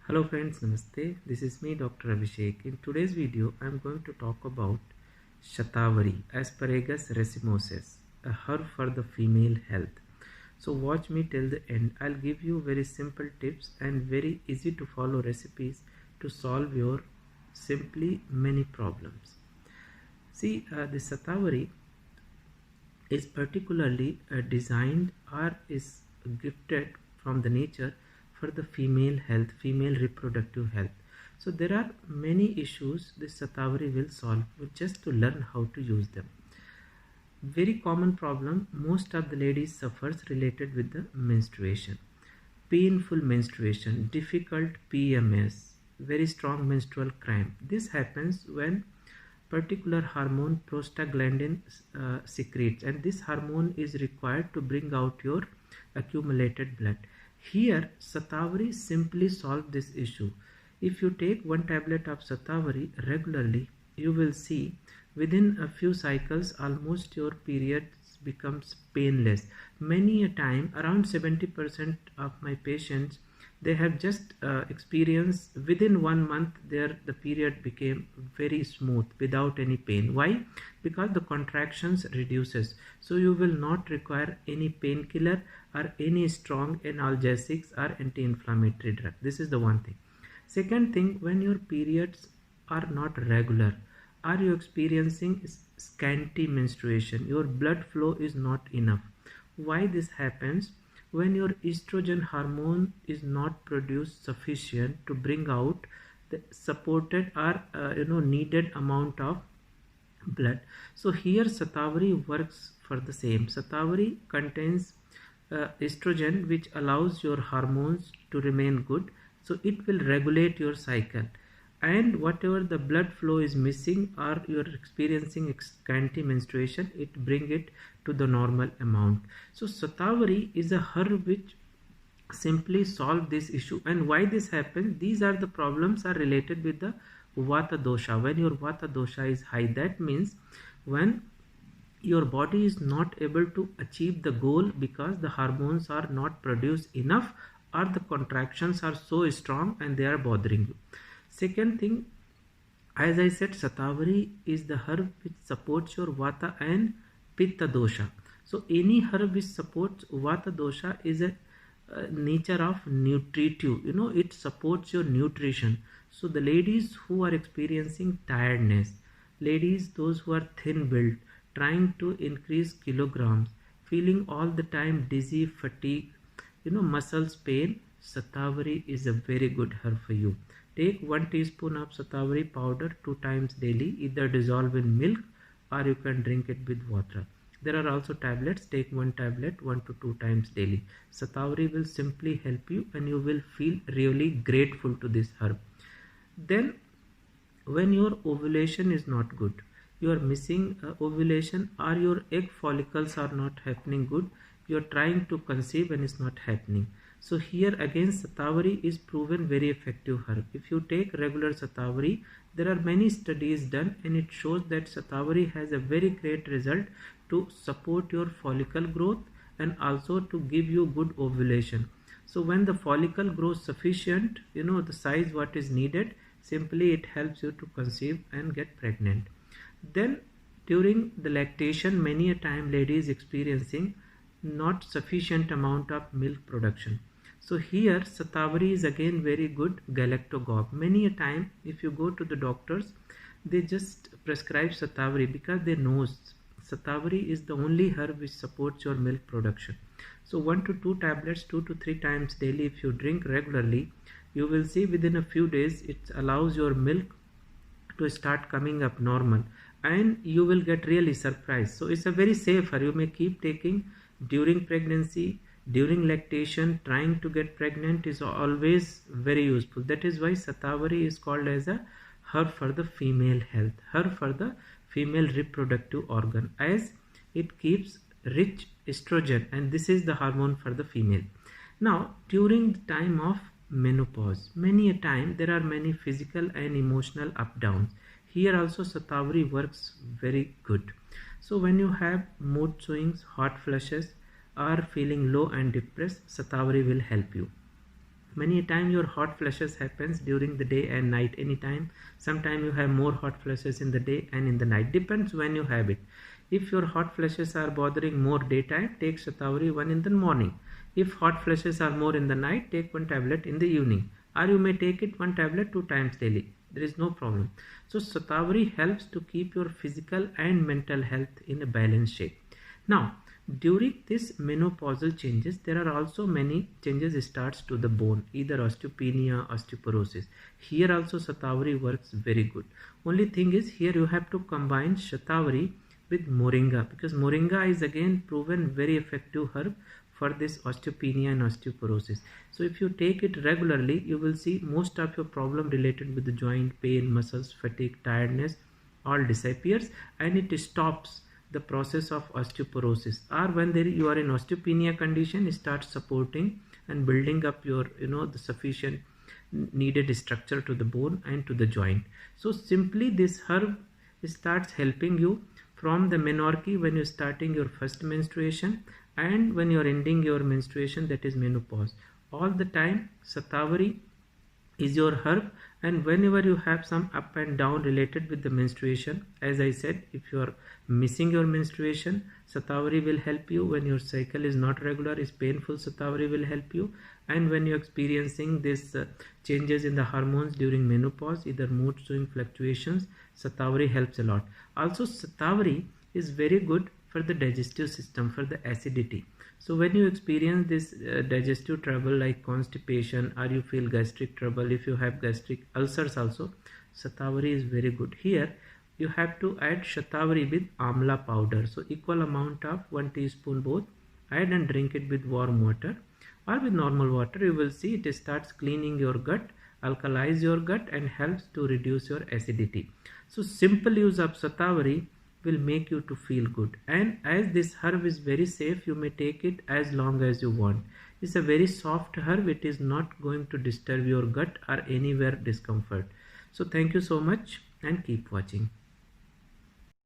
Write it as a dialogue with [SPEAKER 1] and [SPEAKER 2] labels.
[SPEAKER 1] Hello friends, Namaste. This is me Dr. Abhishek. In today's video, I am going to talk about Shatavari, Asparagus racemosus, a herb for the female health. So watch me till the end. I'll give you very simple tips and very easy to follow recipes to solve your simply many problems. See, the Shatavari is particularly designed or is gifted from the nature for the female health, female reproductive health. So there are many issues this Shatavari will solve just to learn how to use them. Very common problem most of the ladies suffers related with the menstruation. Painful menstruation, difficult PMS, very strong menstrual cramp. This happens when particular hormone prostaglandin secretes, and this hormone is required to bring out your accumulated blood. Here Shatavari simply solve this issue. If you take one tablet of Shatavari regularly, you will see within a few cycles almost your periods becomes painless. Many a time, around 70% of my patients, they have just experienced within 1 month the period became very smooth without any pain. Why? Because the contractions reduces, so you will not require any painkiller or any strong analgesics or anti-inflammatory drug. This is the one thing. Second thing, when your periods are not regular, are you experiencing scanty menstruation, your blood flow is not enough. Why this happens? When your estrogen hormone is not produced sufficient to bring out the supported or needed amount of blood. So here Shatavari works for the same. Shatavari contains estrogen, which allows your hormones to remain good, so it will regulate your cycle, and whatever the blood flow is missing or you're experiencing scanty menstruation, it bring it to the normal amount. So Shatavari is a herb which simply solve this issue. And why this happens? These are the problems are related with the Vata dosha. When your Vata dosha is high, that means when your body is not able to achieve the goal because the hormones are not produced enough or the contractions are so strong and they are bothering you. Second thing, as I said, Shatavari is the herb which supports your Vata and Pitta dosha. So any herb which supports Vata dosha is a nature of nutritive. It supports your nutrition. So the ladies who are experiencing tiredness, ladies those who are thin built, trying to increase kilograms, feeling all the time dizzy, fatigue, muscles pain, Shatavari is a very good herb for you. Take 1 teaspoon of Shatavari powder 2 times daily, either dissolve in milk or you can drink it with water. There are also tablets. Take 1 tablet 1 to 2 times daily. Shatavari will simply help you and you will feel really grateful to this herb. Then when your ovulation is not good, you are missing ovulation or your egg follicles are not happening good, you are trying to conceive and it's not happening. So here again Shatavari is proven very effective herb. If you take regular Shatavari, there are many studies done and it shows that Shatavari has a very great result to support your follicle growth and also to give you good ovulation. So when the follicle grows sufficient, the size what is needed, simply it helps you to conceive and get pregnant. Then during the lactation, many a time ladies experiencing not sufficient amount of milk production. So here Shatavari is again very good galactagogue. Many a time if you go to the doctors, they just prescribe Shatavari because they know Shatavari is the only herb which supports your milk production. So 1 to 2 tablets 2 to 3 times daily if you drink regularly, you will see within a few days it allows your milk to start coming up normal and you will get really surprised. So it's a very safe herb. You may keep taking during pregnancy, during lactation, trying to get pregnant is always very useful. That is why Shatavari is called as a herb for the female health, herb for the female reproductive organ, as it keeps rich estrogen and this is the hormone for the female. Now during the time of menopause, many a time there are many physical and emotional up downs. Here also Shatavari works very good. So when you have mood swings, hot flushes, or feeling low and depressed, Shatavari will help you. Many a time your hot flushes happens during the day and night anytime. Sometime you have more hot flushes in the day and in the night. Depends when you have it. If your hot flushes are bothering more daytime, take Shatavari one in the morning. If hot flushes are more in the night, take one tablet in the evening. Or you may take it one tablet 2 times daily. There is no problem. So Shatavari helps to keep your physical and mental health in a balanced shape. Now, during this menopausal changes, there are also many changes starts to the bone, either osteopenia, osteoporosis. Here also Shatavari works very good. Only thing is, here you have to combine Shatavari with Moringa, because Moringa is again proven very effective herb for this osteopenia and osteoporosis. So if you take it regularly, you will see most of your problem related with the joint pain, muscles, fatigue, tiredness all disappears, and it stops the process of osteoporosis. Or when you are in osteopenia condition, it starts supporting and building up your the sufficient needed structure to the bone and to the joint. So simply this herb starts helping you from the menarche, when you're starting your first menstruation and when you're ending your menstruation, that is menopause. All the time Shatavari is your herb, and whenever you have some up and down related with the menstruation, as I said, if you are missing your menstruation, Shatavari will help you. When your cycle is not regular, is painful, Shatavari will help you. And when you're experiencing this changes in the hormones during menopause, either mood swing fluctuations, Shatavari helps a lot. Also Shatavari is very good for the digestive system, for the acidity. So when you experience this digestive trouble like constipation, or you feel gastric trouble, if you have gastric ulcers also, Shatavari is very good. Here you have to add Shatavari with Amla powder. So equal amount of 1 teaspoon both, add and drink it with warm water or with normal water. You will see it starts cleaning your gut, alkalize your gut, and helps to reduce your acidity. So simple use of Shatavari will make you to feel good, and as this herb is very safe, you may take it as long as you want. It's a very soft herb. It is not going to disturb your gut or anywhere discomfort. So thank you so much and keep watching.